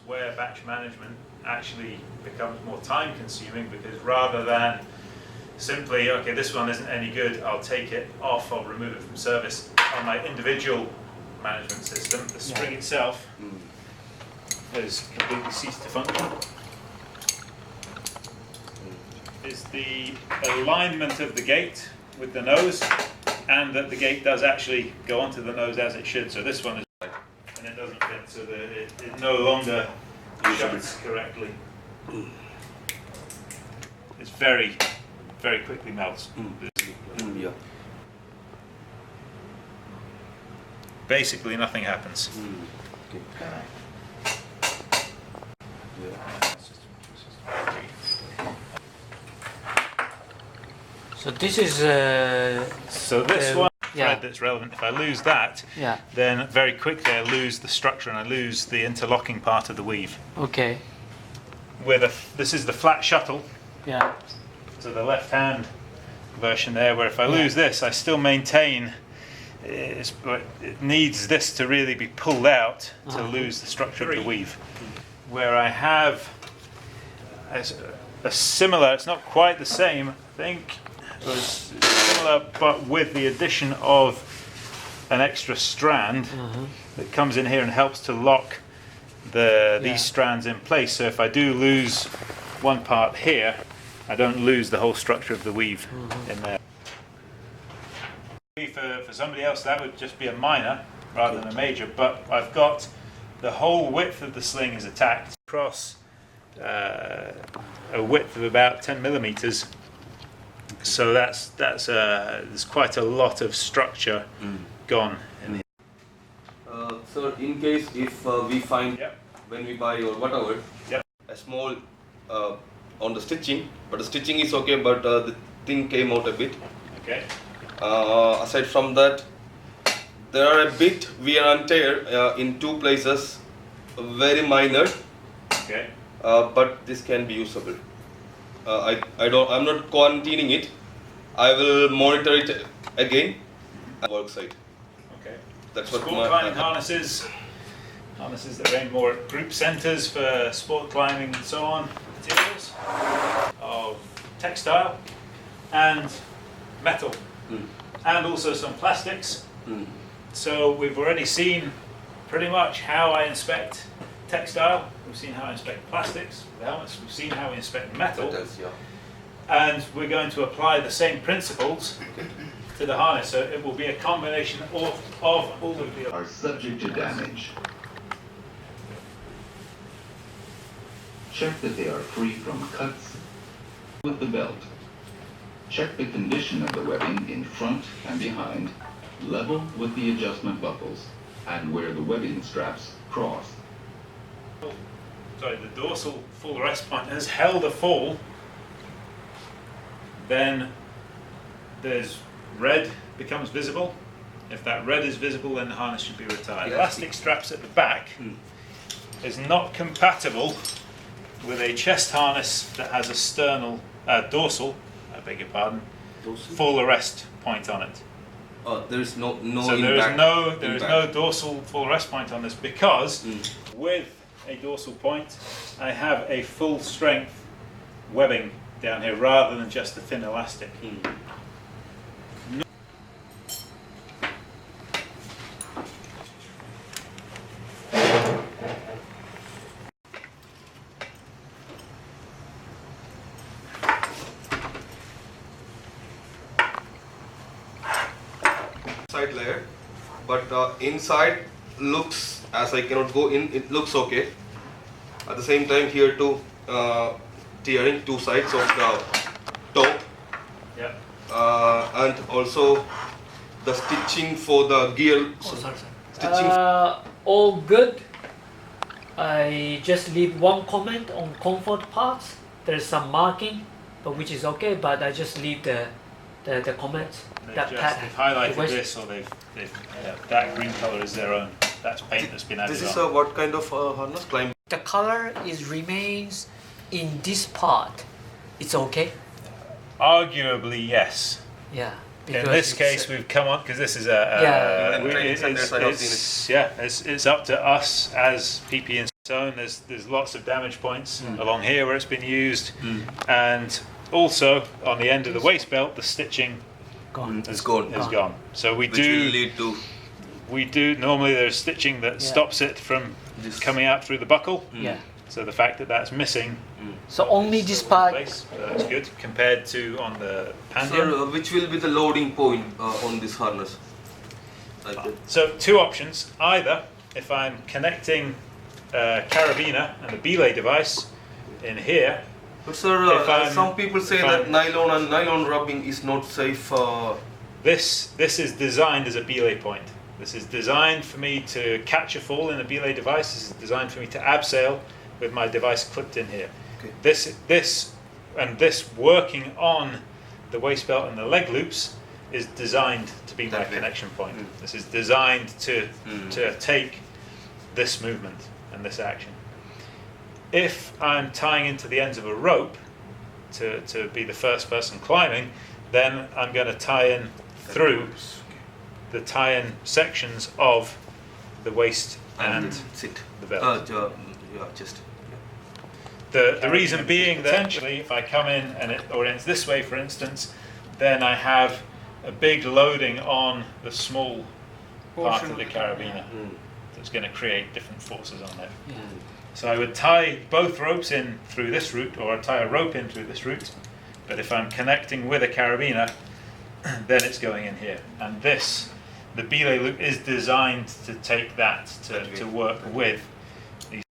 where batch management actually becomes more time consuming, because rather than simply, okay, this one isn't any good, I'll take it off, I'll remove it from service, on my individual management system, the spring itself has completely ceased to function. Is the alignment of the gate with the nose, and that the gate does actually go onto the nose as it should. So this one is, and it doesn't fit, so that it no longer shuts correctly. It's very, very quickly melts. Yeah. Basically nothing happens. Okay. So this is So this one yeah. thread that's relevant, if I lose that, then very quickly I lose the structure and I lose the interlocking part of the weave. Okay. This is the flat shuttle, Yeah. so the left hand version there, where if I lose this, I still maintain, it needs this to really be pulled out to lose the structure of the weave. Where I have a similar, it's not quite the same, I think, it was similar, but with the addition of an extra strand that comes in here and helps to lock these strands in place. So if I do lose one part here, I don't lose the whole structure of the weave in there. For somebody else that would just be a minor rather than a major, but I've got the whole width of the sling is attacked across a width of about 10 millimeters. So there's quite a lot of structure gone in here. So in case if we find when we buy or whatever a small on the stitching, but the stitching is okay, but the thing came out a bit. Okay. Aside from that, there are a bit wear and tear in two places, very minor. Okay. But this can be usable. I'm not quarantining it. I will monitor it again at work site. Okay. That's what Sport climbing harnesses that are aimed more at group centres for sport climbing and so on. Materials of textile and metal, and also some plastics. So we've already seen pretty much how I inspect textile. We've seen how I inspect plastics, the helmets. We've seen how we inspect metal. And we're going to apply the same principles to the harness. So it will be a combination of all of the are subject to damage. Check that they are free from cuts with the belt. Check the condition of the webbing in front and behind, level with the adjustment buckles, and where the webbing straps cross. Sorry, the dorsal full rest point has held a fall, then there's red becomes visible. If that red is visible, then the harness should be retired. Elastic straps at the back is not compatible with a chest harness that has a sternal, dorsal, I beg your pardon, full arrest point on it. There is no So there is no dorsal full arrest point on this, because with a dorsal point I have a full strength webbing down here rather than just the thin elastic. Side layer, but inside looks, as I cannot go in, it looks okay. At the same time, here too, tearing two sides of the top, and also the stitching for the gear. Stitching. All good. I just leave one comment on comfort parts. There's some marking, but which is okay. But I just leave the comments. They've highlighted this, or that green colour is their own. That's paint that's been added on. This is what kind of harness? Climb. The color remains in this part. It's okay. Arguably, yes. Yeah. In this case, we've come on because this is it's up to us as PPE zone. There's lots of damage points along here where it's been used, and also on the end of the waist belt, the stitching Gone. It's gone. is gone. So Which will lead to normally there's stitching that stops it from this. coming out through the buckle. Yeah. So the fact that that's missing, So only this part. that's good compared to on the Pandion. Sir, which will be the loading point on this harness? Like that. So two options: either if I'm connecting carabiner and the belay device in here. But sir, If I'm- some people say if that I'm- nylon rubbing is not safe. This is designed as a belay point. This is designed for me to catch a fall in a belay device. This is designed for me to abseil with my device clipped in here. Okay. This working on the waist belt and the leg loops is designed to be my That way. connection point. This is designed to take this movement and this action. If I'm tying into the ends of a rope to be the first person climbing, then I'm going to tie in through the tie-in sections of the waist and sit. the belt. Yeah, just. The reason being that essentially if I come in and it orients this way, for instance, then I have a big loading on the small part of the carabiner that's going to create different forces on it. Yeah. So I would tie both ropes in through this route, or I'd tie a rope in through this route, but if I'm connecting with a carabiner, then it's going in here. And this, the belay loop is designed to take that, to work with